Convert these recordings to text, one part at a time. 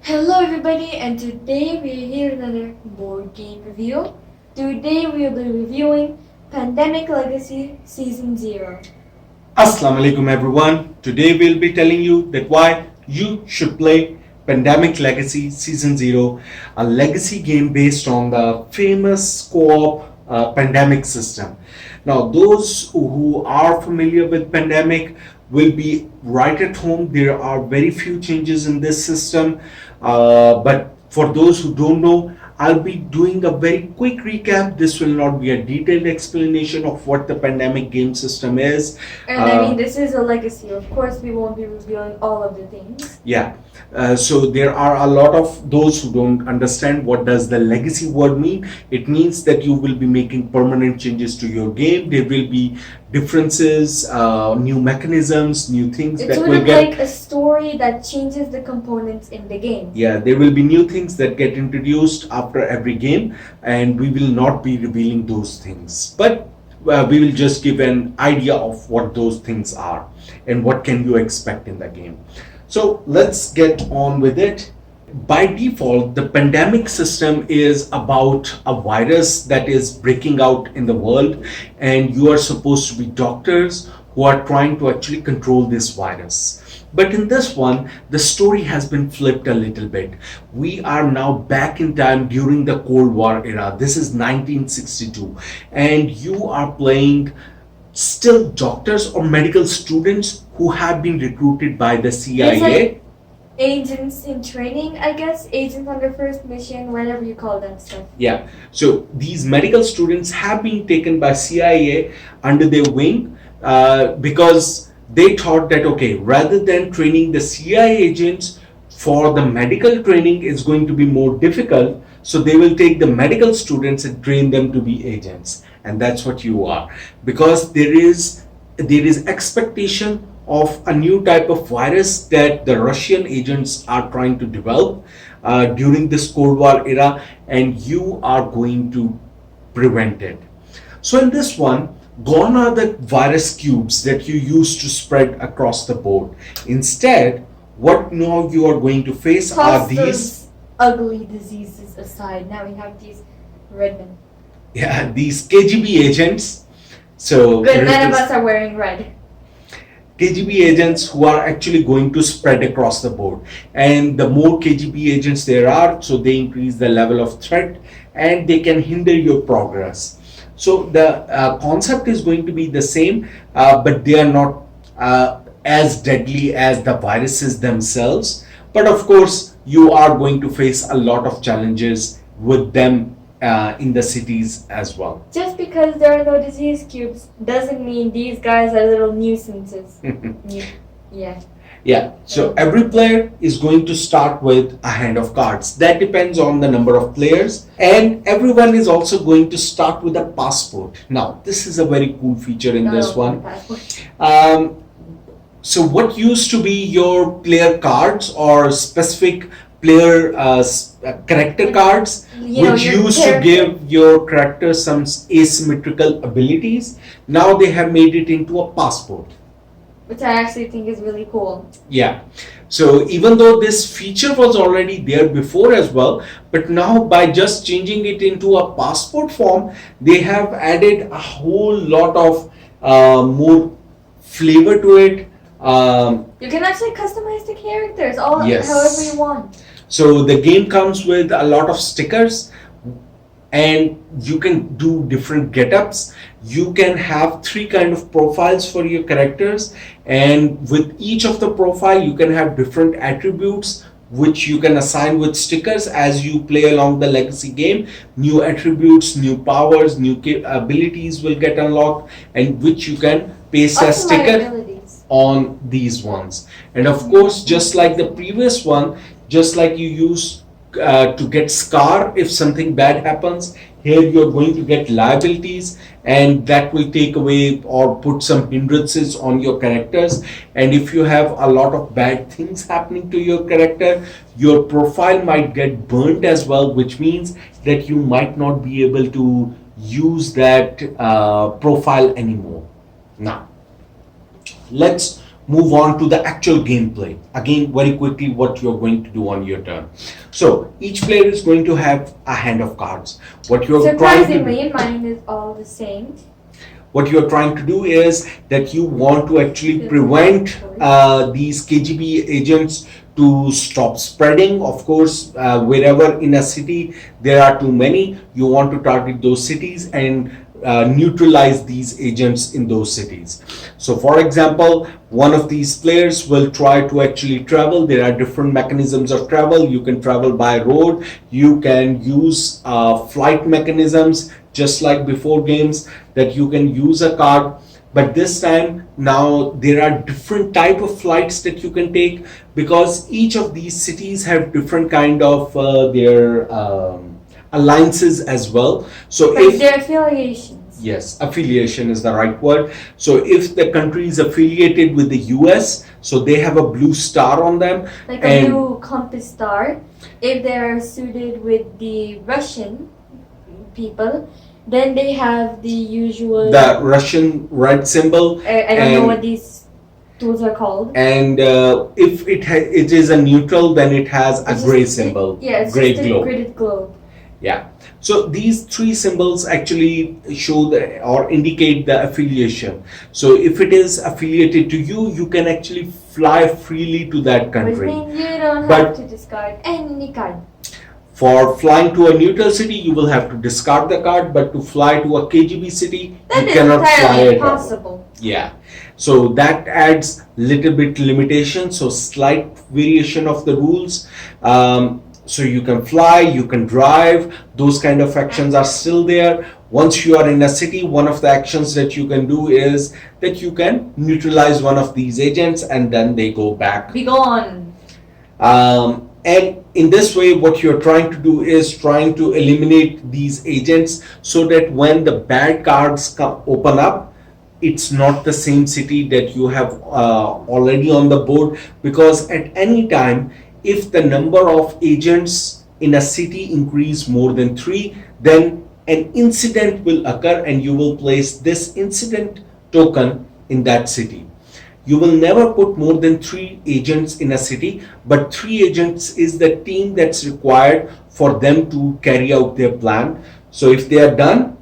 Hello everybody, and today we are here with another board game review. Today we will be reviewing Pandemic Legacy Season 0. Assalamu alaikum everyone. Today we'll be telling you that why you should play Pandemic Legacy Season 0, a legacy game based on the famous co-op Pandemic system. Now those who are familiar with Pandemic will be right at home. There are very few changes in this system, but for those who don't know, I'll be doing a very quick recap. This will not be a detailed explanation of what the pandemic game system is. And this is a legacy. Of course, we won't be revealing all of the things. Yeah. So there are a lot of those who don't understand what does the legacy word mean. It means that you will be making permanent changes to your game. There will be differences, new mechanisms, new things It's that sort will of get. like a story that changes the components in the game. Yeah, there will be new things that get introduced after every game, and we will not be revealing those things. But we will just give an idea of what those things are and what can you expect in the game. So let's get on with it. By default, the pandemic system is about a virus that is breaking out in the world, and you are supposed to be doctors who are trying to actually control this virus. But in this one, the story has been flipped a little bit. We are now back in time during the Cold War era. This is 1962, and you are playing still doctors or medical students who have been recruited by the CIA. Agents in training, I guess. Agents on their first mission, whatever you call that stuff. Yeah. So these medical students have been taken by CIA under their wing because they thought that okay, rather than training the CIA agents for the medical training is going to be more difficult, so they will take the medical students and train them to be agents, and that's what you are, because there is expectation of a new type of virus that the Russian agents are trying to develop during this Cold War era, and you are going to prevent it. So in this one, gone are the virus cubes that you used to spread across the board. Instead, what now you are going to face are Toss these. those ugly diseases aside. Now we have these red men. Yeah, these KGB agents. So Good, none of us are wearing red. KGB agents who are actually going to spread across the board, and the more KGB agents there are, so they increase the level of threat and they can hinder your progress. So the concept is going to be the same, but they are not as deadly as the viruses themselves. But of course, you are going to face a lot of challenges with them in the cities as well. Just because there are no disease cubes doesn't mean these guys are little nuisances. Yeah. Yeah, so every player is going to start with a hand of cards. That depends on the number of players, and everyone is also going to start with a passport. Now, this is a very cool feature in this one. So what used to be your player cards or specific player character cards, which used to give your character some asymmetrical abilities, now they have made it into a passport. Which I actually think is really cool. Yeah. So even though this feature was already there before as well, but now by just changing it into a passport form, they have added a whole lot of more flavor to it. You can actually customize the characters Yes. however you want. So the game comes with a lot of stickers, and you can do different get-ups. You can have 3 kind of profiles for your characters, and with each of the profile you can have different attributes which you can assign with stickers as you play along the legacy game. New attributes, new powers, new abilities will get unlocked, and which you can paste a sticker on these ones. And of course, just like the previous one, just like you use to get scar if something bad happens, here you're going to get liabilities, and that will take away or put some hindrances on your characters. And if you have a lot of bad things happening to your character, your profile might get burnt as well, which means that you might not be able to use that profile anymore. Now let's move on to the actual gameplay. Again, very quickly, what you're going to do on your turn. So each player is going to have a hand of cards. What you're trying to do, Surprisingly, mine is all the same. what you're trying to do is that you want to actually prevent these KGB agents to stop spreading. Of course, wherever in a city there are too many, you want to target those cities and neutralize these agents in those cities. So for example, one of these players will try to actually travel. There are different mechanisms of travel. You can travel by road, you can use flight mechanisms, just like before games, that you can use a card. But this time, now there are different type of flights that you can take, because each of these cities have different kind of their alliances as well. So Like if their affiliations. yes, affiliation is the right word. So if the country is affiliated with the US, so they have a blue star on them. Like and a blue compass star. If they're suited with the Russian people, then they have the usual. the Russian red symbol. I don't know what these tools are called. And if it is a neutral, then it has a It's gray just- symbol. Yeah, it's gray just a globe. gridded globe. Yeah. So these three symbols actually show or indicate the affiliation. So if it is affiliated to you, you can actually fly freely to that Which country. means you don't But- have to discard any card. For flying to a neutral city, you will have to discard the card, but to fly to a KGB city, That you is cannot fly entirely at all. impossible. Yeah. So that adds little bit limitation. So slight variation of the rules. So you can fly, you can drive. Those kind of actions are still there. Once you are in a city, one of the actions that you can do is that you can neutralize one of these agents, and then they go back. Be gone. And in this way, what you're trying to do is trying to eliminate these agents, so that when the bad cards open up, it's not the same city that you have already on the board. Because at any time, if the number of agents in a city increase more than 3, then an incident will occur, and you will place this incident token in that city. You will never put more than 3 agents in a city, but 3 agents is the team that's required for them to carry out their plan. So if they are done,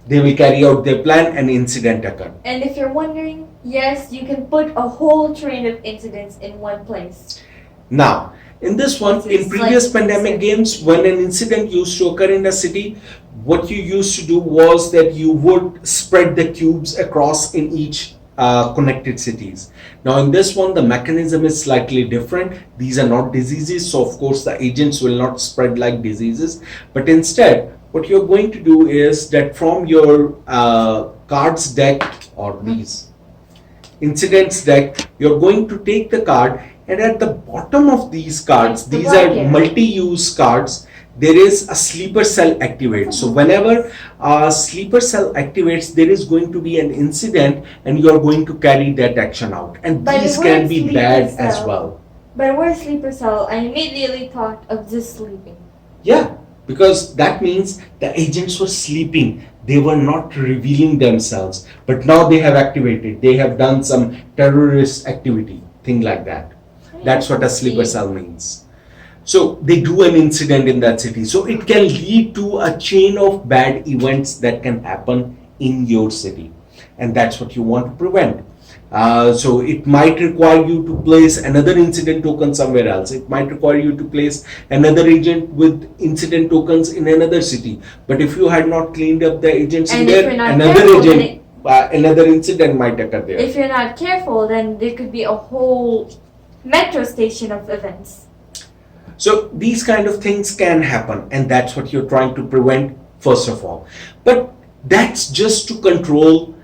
they will carry out their plan and incident occur. And if you're wondering, yes, you can put a whole train of incidents in one place. Now, in this one, in previous pandemic games, when an incident used to occur in a city, what you used to do was that you would spread the cubes across in each connected cities. Now in this one, the mechanism is slightly different. These are not diseases, so of course the agents will not spread like diseases, but instead what you're going to do is that from your cards deck, or these incidents deck, you're going to take the card, and at the bottom of these cards, these are multi-use cards, there is a sleeper cell activate. So whenever a sleeper cell activates, there is going to be an incident, and you are going to carry that action out, and But these the can word be sleeper bad as cell- well. But where sleeper cell, I immediately thought of just sleeping. Yeah, because that means the agents were sleeping. They were not revealing themselves, but now they have activated. They have done some terrorist activity, thing like that. That's what a sleeper cell means. So they do an incident in that city. So it can lead to a chain of bad events that can happen in your city, and that's what you want to prevent. So it might require you to place another incident token somewhere else. It might require you to place another agent with incident tokens in another city. But if you had not cleaned up the agents in And if there, you're not another careful, then agent, another incident might occur there. If you're not careful, then there could be a whole metro station of events. So these kind of things can happen, and that's what you're trying to prevent first of all. But that's just to control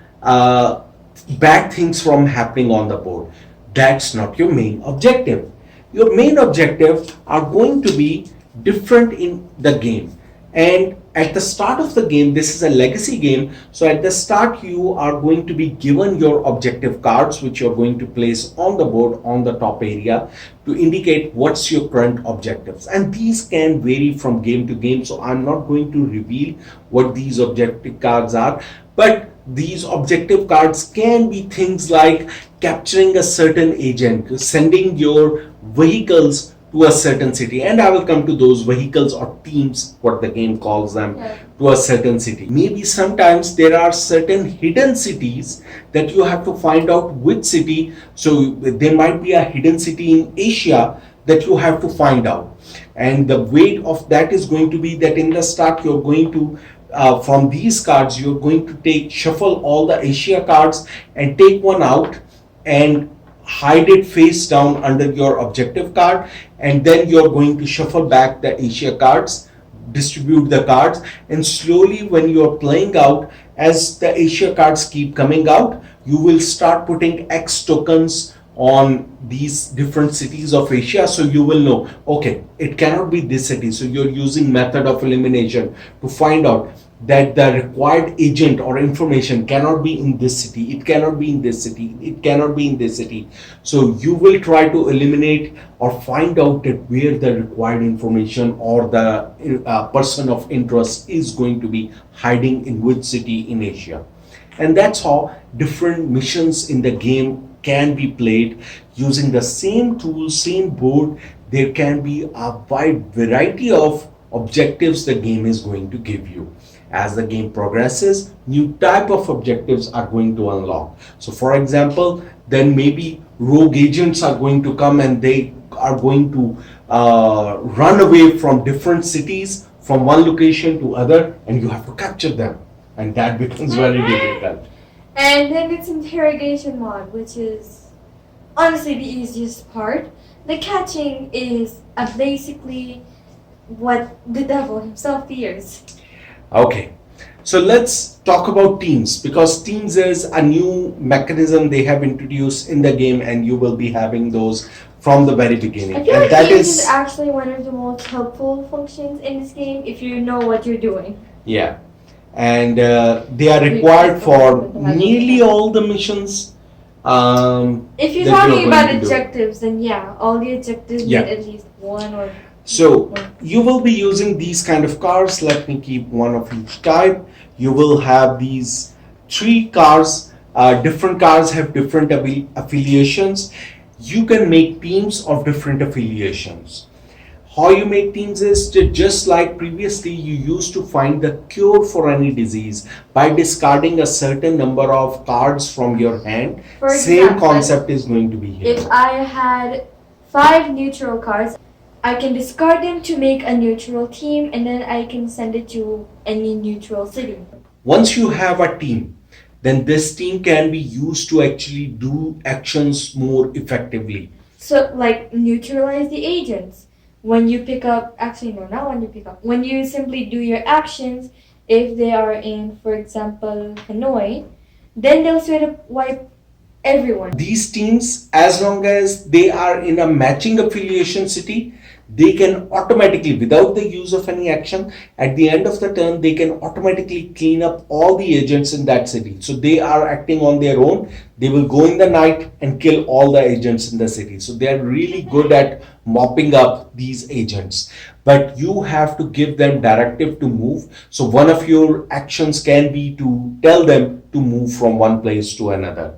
bad things from happening on the board. That's not your main objective. Your main objective are going to be different in the game. And at the start of the game, this is a legacy game, so at the start you are going to be given your objective cards, which you're going to place on the board on the top area to indicate what's your current objectives. And these can vary from game to game, so I'm not going to reveal what these objective cards are, but These objective cards can be things like capturing a certain agent, sending your vehicles to a certain city, and I will come to those vehicles or teams, what the game calls them, Yeah. to a certain city. Maybe sometimes there are certain hidden cities that you have to find out which city. So there might be a hidden city in Asia that you have to find out, and the weight of that is going to be that in the start you're going to from these cards you're going to take shuffle all the Asia cards and take one out and hide it face down under your objective card, and then you're going to shuffle back the Asia cards, distribute the cards, and slowly when you're playing out, as the Asia cards keep coming out, you will start putting X tokens on these different cities of Asia, so you will know, okay, it cannot be this city. So you're using method of elimination to find out that the required agent or information cannot be in this city, it cannot be in this city, it cannot be in this city. So you will try to eliminate or find out that where the required information or the person of interest is going to be hiding in which city in Asia. And that's how different missions in the game can be played using the same tool, same board. There can be a wide variety of objectives the game is going to give you. As the game progresses, new type of objectives are going to unlock. So for example, then maybe rogue agents are going to come and they are going to run away from different cities from one location to other, and you have to capture them, and that becomes very difficult. And then it's interrogation mod, which is honestly the easiest part. The catching is basically what the devil himself fears. Okay, so let's talk about teams, because teams is a new mechanism they have introduced in the game, and you will be having those from the very beginning. I feel And like that teams is is, actually one of the most helpful functions in this game if you know what you're doing. yeah, and they are required for nearly all the missions. If you're that talking going about to do. objectives, then yeah, all the objectives Yeah. need at least one or So one. you will be using these kind of cars. Let me keep one of each type. You will have these three cars. Different cars have different affiliations. You can make teams of different affiliations. How you make teams is to, just like previously, you used to find the cure for any disease by discarding a certain number of cards from your hand. For Same example, concept is going to be here. if I had 5 neutral cards, I can discard them to make a neutral team and then I can send it to any neutral city. Once you have a team, then this team can be used to actually do actions more effectively. So, like, neutralize the agents. When you pick up, actually, no, not when you pick up, when you simply do your actions, if they are in, for example, Hanoi, then they'll straight up wipe everyone. These teams, as long as they are in a matching affiliation city, they can automatically, without the use of any action, at the end of the turn, they can automatically clean up all the agents in that city. So they are acting on their own. They will go in the night and kill all the agents in the city. So they are really good at mopping up these agents. But you have to give them directive to move. So one of your actions can be to tell them to move from one place to another.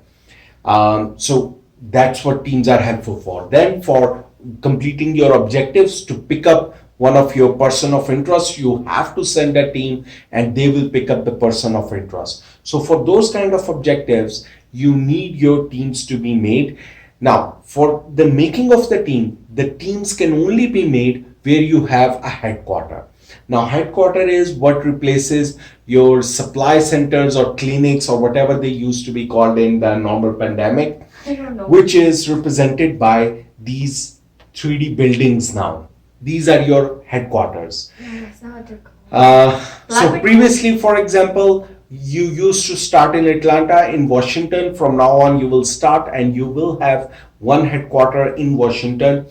So that's what teams are helpful for. Then for completing your objectives, to pick up one of your person of interest, you have to send a team and they will pick up the person of interest. So for those kind of objectives, you need your teams to be made. Now, for the making of the teams can only be made where you have a headquarter. Now, headquarter is what replaces your supply centers or clinics or whatever they used to be called in the normal pandemic, I don't know. which is represented by these 3D buildings now. These are your headquarters. No, that's not what they're called. So Laboratory? previously, for example, you used to start in Atlanta, in Washington. From now on, you will start and you will have one headquarter in Washington,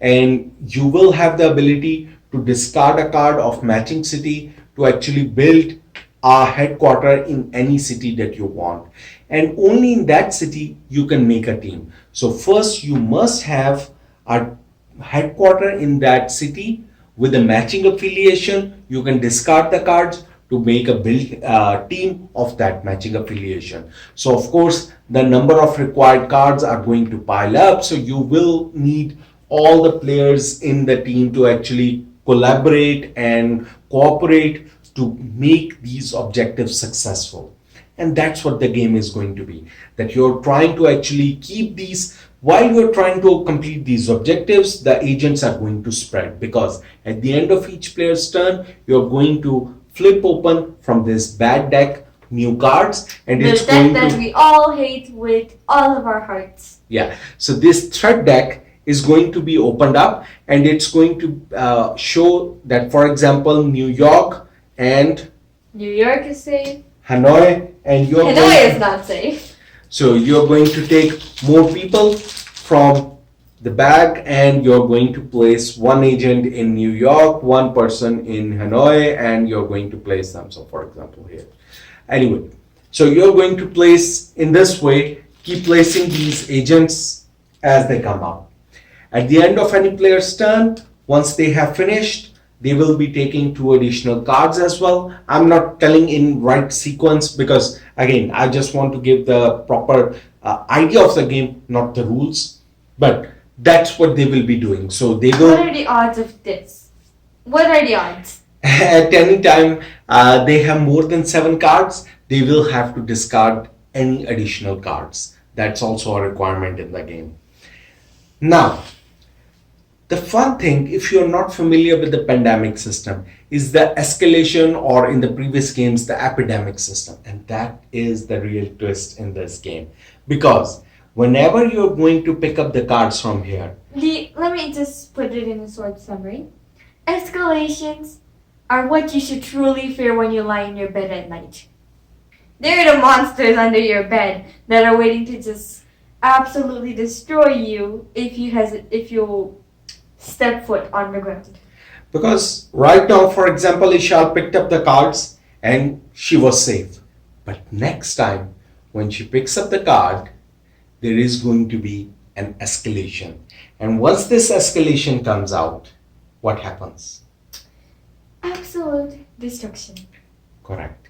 and you will have the ability to discard a card of matching city to actually build a headquarter in any city that you want. And only in that city you can make a team. So first you must have a headquarter in that city with a matching affiliation. You can discard the cards, to make a build team of that matching affiliation. So of course the number of required cards are going to pile up, so you will need all the players in the team to actually collaborate and cooperate to make these objectives successful. And that's what the game is going to be, that you're trying to actually keep these, while you're trying to complete these objectives, the agents are going to spread, because at the end of each player's turn you're going to flip open from this bad deck new cards, and The it's deck going that to, we all hate with all of our hearts. yeah, so this threat deck is going to be opened up, and it's going to show that, for example, New York and New York is safe. Hanoi, and you're Hanoi going is not safe. so you're going to take more people from the bag, and you're going to place one agent in New York, one person in Hanoi, and you're going to place them. So for example here. Anyway, so you're going to place in this way, keep placing these agents as they come out. At the end of any player's turn, once they have finished, they will be taking 2 additional cards as well. I'm not telling in right sequence, because again, I just want to give the proper idea of the game, not the rules. But that's what they will be doing. So they will. What are the odds of this? What are the odds? At any time they have more than 7 cards, they will have to discard any additional cards. That's also a requirement in the game. Now, the fun thing, if you're not familiar with the pandemic system, is the escalation, or in the previous games, the epidemic system. And that is the real twist in this game. Because whenever you're going to pick up the cards from here, Let me just put it in a short summary. Escalations are what you should truly fear when you lie in your bed at night. They're the monsters under your bed that are waiting to just absolutely destroy you if you step foot on the ground. because right now, for example, Ishal picked up the cards and she was safe. But next time, when she picks up the card, there is going to be an escalation. And once this escalation comes out, what happens? Absolute destruction. Correct.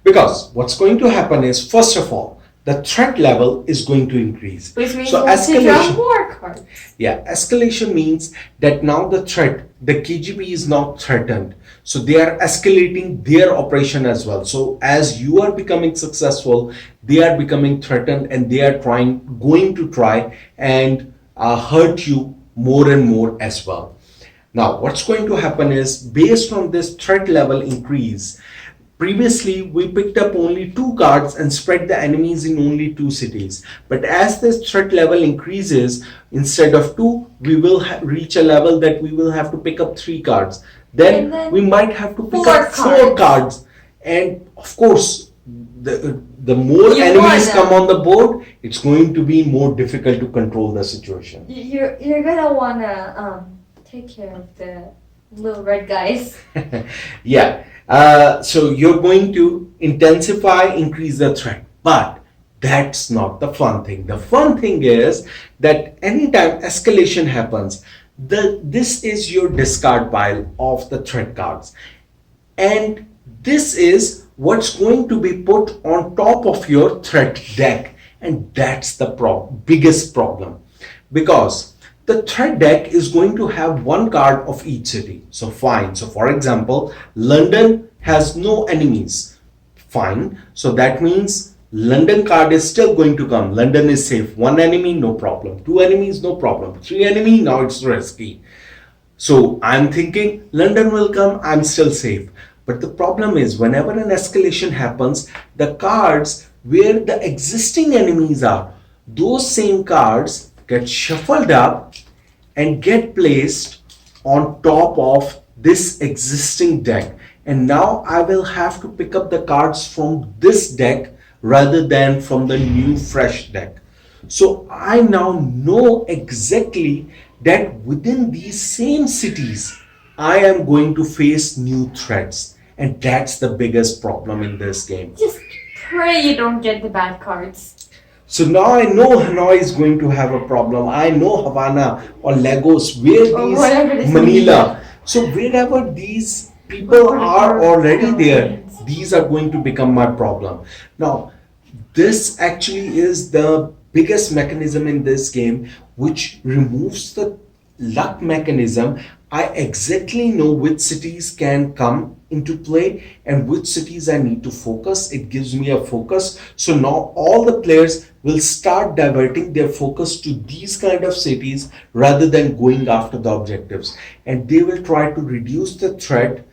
Because what's going to happen is, first of all, the threat level is going to increase. Which means So we'll take escalation. out more cards. Yeah, escalation means that now the KGB is now threatened. So they are escalating their operation as well. So as you are becoming successful, they are becoming threatened, and they are going to try and hurt you more and more as well. Now, what's going to happen is, based on this threat level increase, previously we picked up only 2 cards and spread the enemies in only 2 cities. But as this threat level increases, instead of 2, we will reach a level that we will have to pick up 3 cards. Then we might have to pick up 4 cards. And of course, the more enemies come on the board, it's going to be more difficult to control the situation. You're gonna wanna take care of the little red guys. Yeah. So you're going to increase the threat. But that's not the fun thing. The fun thing is that anytime escalation happens, this is your discard pile of the threat cards. And this is what's going to be put on top of your threat deck. And that's the biggest problem. Because the threat deck is going to have 1 card of each city. So fine. So for example, London has no enemies. Fine. So that means London card is still going to come. London is safe. 1 enemy, no problem. 2 enemies, no problem. 3 enemy, now it's risky. So I'm thinking London will come, I'm still safe. But the problem is, whenever an escalation happens, the cards where the existing enemies are, those same cards get shuffled up and get placed on top of this existing deck. And now I will have to pick up the cards from this deck rather than from the new fresh deck. So I now know exactly that within these same cities, I am going to face new threats. And that's the biggest problem in this game. Just pray you don't get the bad cards. So now I know Hanoi is going to have a problem. I know Havana or Lagos, where these Manila. So wherever these people What are are already there. lines? These are going to become my problem. Now, this actually is the biggest mechanism in this game which removes the luck mechanism. I exactly know which cities can come into play and which cities I need to focus. It gives me a focus. So now all the players will start diverting their focus to these kind of cities rather than going after the objectives. And they will try to reduce the threat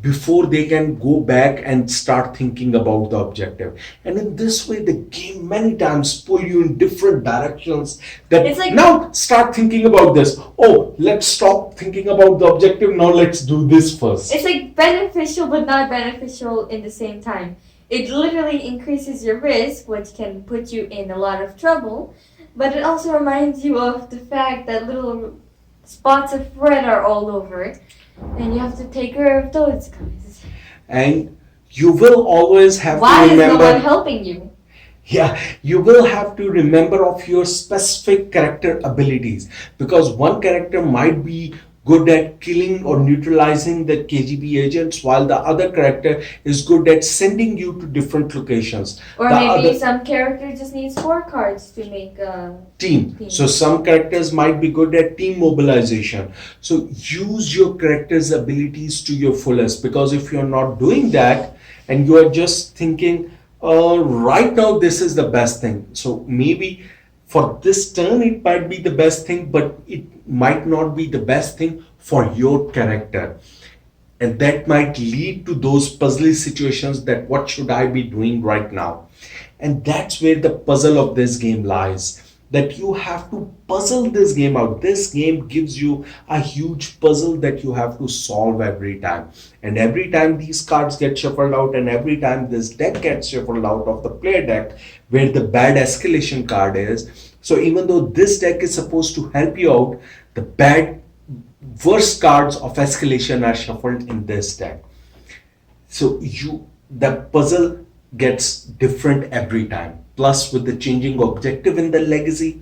before they can go back and start thinking about the objective. And in this way, the game many times pull you in different directions that It's like now start thinking about this. Oh, let's stop thinking about the objective. Now let's do this first. it's like beneficial but not beneficial in the same time. It literally increases your risk, which can put you in a lot of trouble, but it also reminds you of the fact that little spots of red are all over, and you have to take care of those guys. And you will always have Why to is no one remember, helping you? yeah, you will have to remember of your specific character abilities, because one character might be good at killing or neutralizing the KGB agents while the other character is good at sending you to different locations. Or The maybe other some character just needs 4 cards to make a team. team. So some characters might be good at team mobilization. So use your character's abilities to your fullest, because if you're not doing that and you are just thinking, right now this is the best thing. So maybe for this turn it might be the best thing, but it might not be the best thing for your character. And that might lead to those puzzly situations that what should I be doing right now. And that's where the puzzle of this game lies, that you have to puzzle this game out. This game gives you a huge puzzle that you have to solve every time, and every time these cards get shuffled out and every time this deck gets shuffled out of the player deck where the bad escalation card is. So even though this deck is supposed to help you out, the bad worst cards of escalation are shuffled in this deck. So you, the puzzle gets different every time. Plus with the changing objective in the legacy,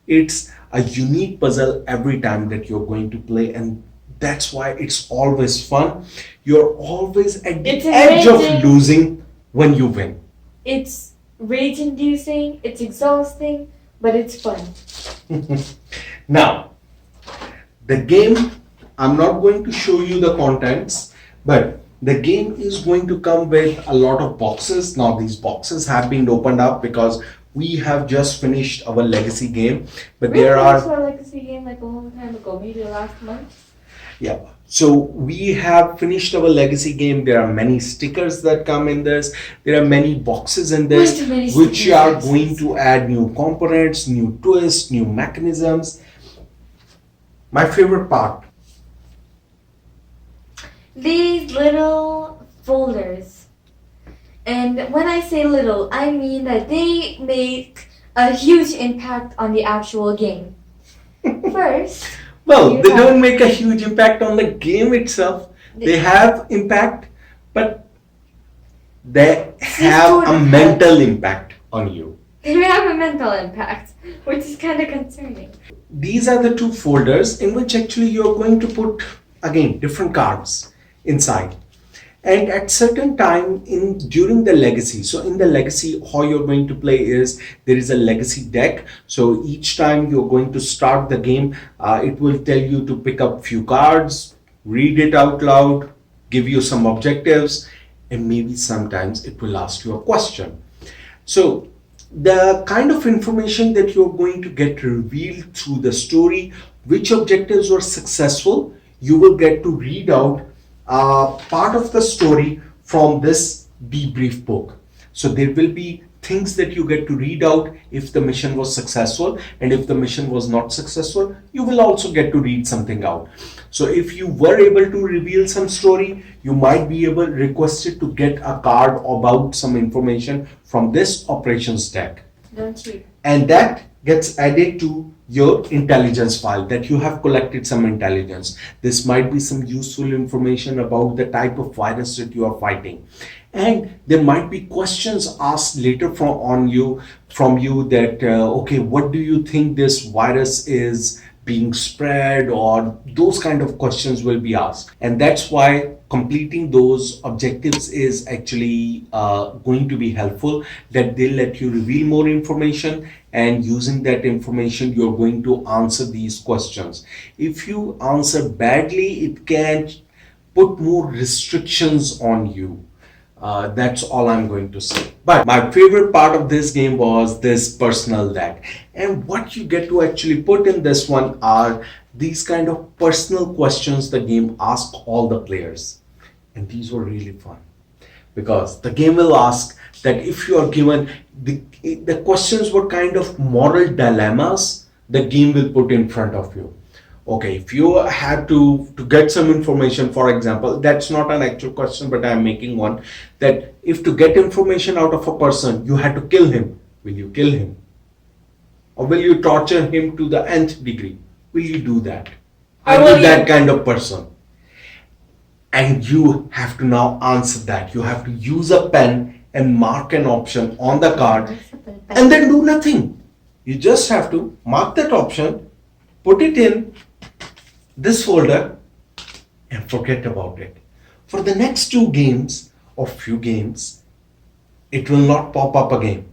it's a unique puzzle every time that you're going to play, and that's why it's always fun. You're always at the It's edge of amazing. losing when you win. It's rage inducing, it's exhausting, but it's fun. Now, the game, I'm not going to show you the contents, but the game is going to come with a lot of boxes. Now, these boxes have been opened up because we have just finished our legacy game, but We there finished are, our legacy game like a long time ago, maybe last month. yeah. So we have finished our legacy game. There are many stickers that come in this. There are many boxes in Way this, too many which stickers, are boxes. going to add new components, new twists, new mechanisms. My favorite part. These little folders. And when I say little, I mean that they make a huge impact on the actual game. First, Well, you they have- don't make a huge impact on the game itself. They have impact, but they have sort a of mental impact on you. they have a mental impact, which is kind of concerning. These are the two folders in which actually you're going to put again different cards inside. And at certain time in during the legacy, so in the legacy how you're going to play is there is a legacy deck. So each time you're going to start the game, it will tell you to pick up few cards, read it out loud, give you some objectives, and maybe sometimes it will ask you a question. So the kind of information that you're going to get revealed through the story, which objectives were successful, you will get to read out part of the story from this debrief book. So there will be things that you get to read out if the mission was successful, and if the mission was not successful, you will also get to read something out. So if you were able to reveal some story, you might be able requested to get a card about some information from this operations deck, Don't you? and that gets added to your intelligence file that you have collected some intelligence. This might be some useful information about the type of virus that you are fighting, and there might be questions asked later from you that okay, what do you think this virus is being spread, or those kind of questions will be asked. And that's why completing those objectives is actually going to be helpful, that they'll let you reveal more information, and using that information you're going to answer these questions. If you answer badly, it can put more restrictions on you. That's all I'm going to say. But my favorite part of this game was this personal deck. And what you get to actually put in this one are these kind of personal questions the game asks all the players. And these were really fun, because the game will ask that if you are given the questions were kind of moral dilemmas the game will put in front of you. Okay, if you had to get some information, for example, that's not an actual question but I'm making one, that if to get information out of a person you had to kill him, will you kill him, or will you torture him to the nth degree? Will you do that? Or Are will you that you? kind of person? And you have to now answer that. You have to use a pen and mark an option on the card and then do nothing. You just have to mark that option, put it in this folder, and forget about it. For the next two games or few games, it will not pop up again.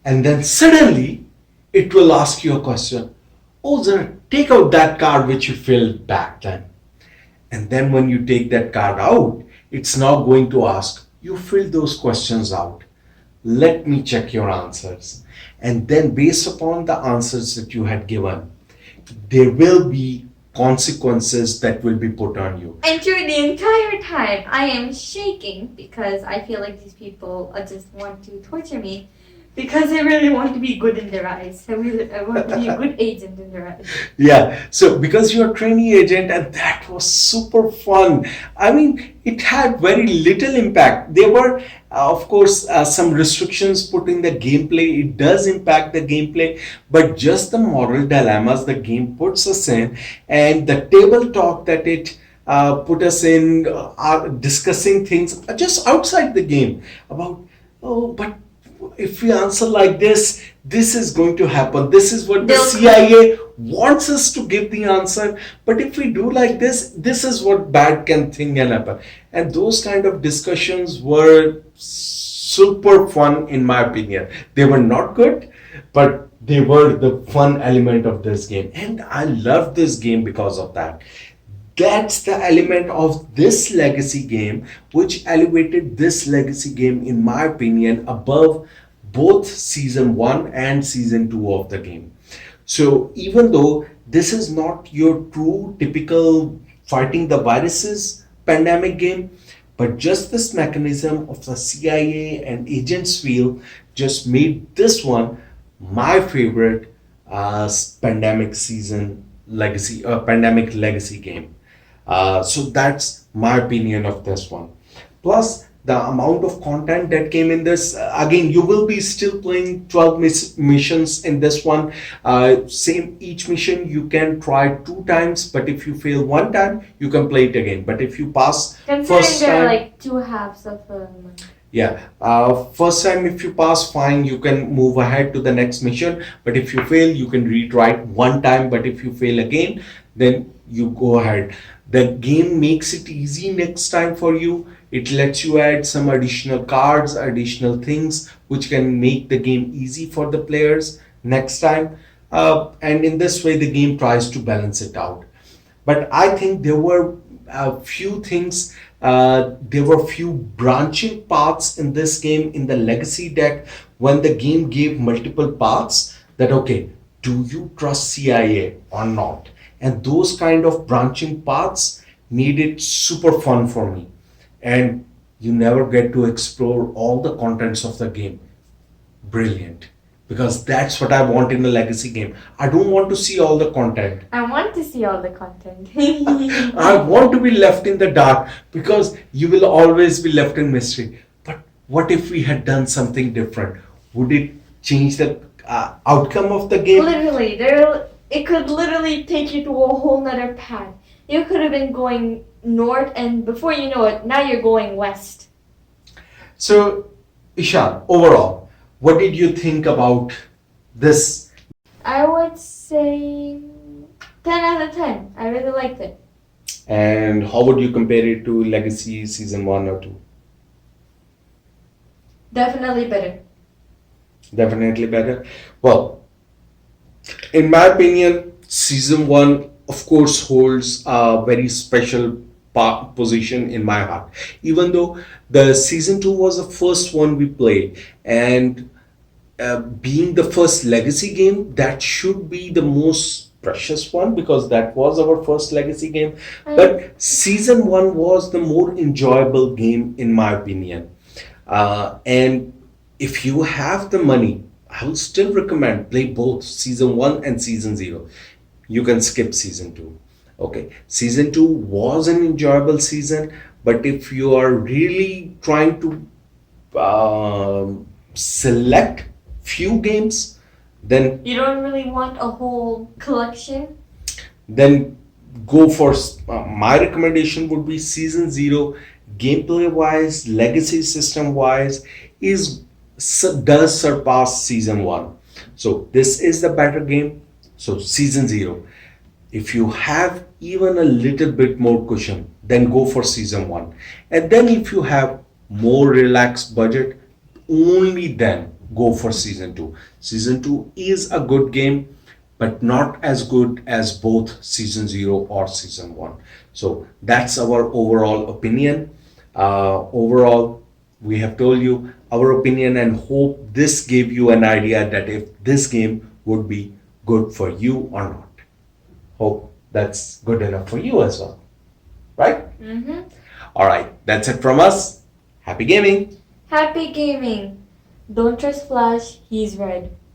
And then suddenly it will ask you a question. Oh, sir, take out that card which you filled back then. And then when you take that card out, it's now going to ask, you filled those questions out. Let me check your answers. And then based upon the answers that you had given, there will be consequences that will be put on you. And through the entire time, I am shaking because I feel like these people just want to torture me because I really want to be good in their eyes. I want to be a good agent in their eyes. Yeah, so because you're a trainee agent, and that was super fun. I mean, it had very little impact. There were, of course, some restrictions put in the gameplay. It does impact the gameplay, but just the moral dilemmas the game puts us in, and the table talk that it put us in, are discussing things just outside the game about, oh, but if we answer like this is going to happen. This is what the They'll CIA wants us to give the answer. But if we do like this is what bad can thing can happen. And those kind of discussions were super fun in my opinion. They were not good, but they were the fun element of this game. And I love this game because of that. That's the element of this legacy game which elevated this legacy game in my opinion above both season 1 and season 2 of the game. So even though this is not your true typical fighting the viruses pandemic game, but just this mechanism of the CIA and agents feel just made this one my favorite pandemic season legacy pandemic legacy game. So that's my opinion of this one. Plus, the amount of content that came in this, again, you will be still playing 12 missions in this one. Same, each mission you can try 2 times, but if you fail 1 time, you can play it again. But if you pass Considering first there are time, like two halves of yeah, first time if you pass, fine, you can move ahead to the next mission. But if you fail, you can retry it 1 time. But if you fail again, then you go ahead. The game makes it easy next time for you. It lets you add some additional cards, additional things which can make the game easy for the players next time. And in this way, the game tries to balance it out. But I think there were a few things, there were few branching paths in this game in the legacy deck when the game gave multiple paths that, okay, do you trust CIA or not? And those kind of branching paths made it super fun for me. And you never get to explore all the contents of the game. Brilliant. Because that's what I want in a legacy game. I don't want to see all the content. I want to see all the content. I want to be left in the dark, because you will always be left in mystery. But what if we had done something different? Would it change the outcome of the game? Literally, it could literally take you to a whole nother path. You could have been going north, and before you know it, now you're going west. So, Ishan, overall, what did you think about this? I would say 10 out of 10. I really liked it. And how would you compare it to Legacy Season 1 or 2? Definitely better. Definitely better. Well, in my opinion, Season 1, of course, holds a very special position in my heart. Even though the Season 2 was the first one we played, and being the first legacy game, that should be the most precious one because that was our first legacy game. But Season 1 was the more enjoyable game, in my opinion. And if you have the money, I will still recommend play both Season 1 and Season 0. You can skip Season 2. Okay, Season 2 was an enjoyable season, but if you are really trying to select few games, then You don't really want a whole collection? then go for my recommendation would be Season 0. Gameplay wise, legacy system wise, is does surpass Season 1. So this is the better game. So Season 0. If you have even a little bit more cushion, then go for Season 1. And then if you have more relaxed budget, only then go for Season 2. Season 2 is a good game, but not as good as both Season 0 or Season 1. So that's our overall opinion. Overall, we have told you our opinion and hope this gave you an idea that if this game would be good for you or not. Hope that's good enough for you as well. Right? Mm-hmm. All right, that's it from us. Happy gaming. Happy gaming. Don't trust Flash, he's red.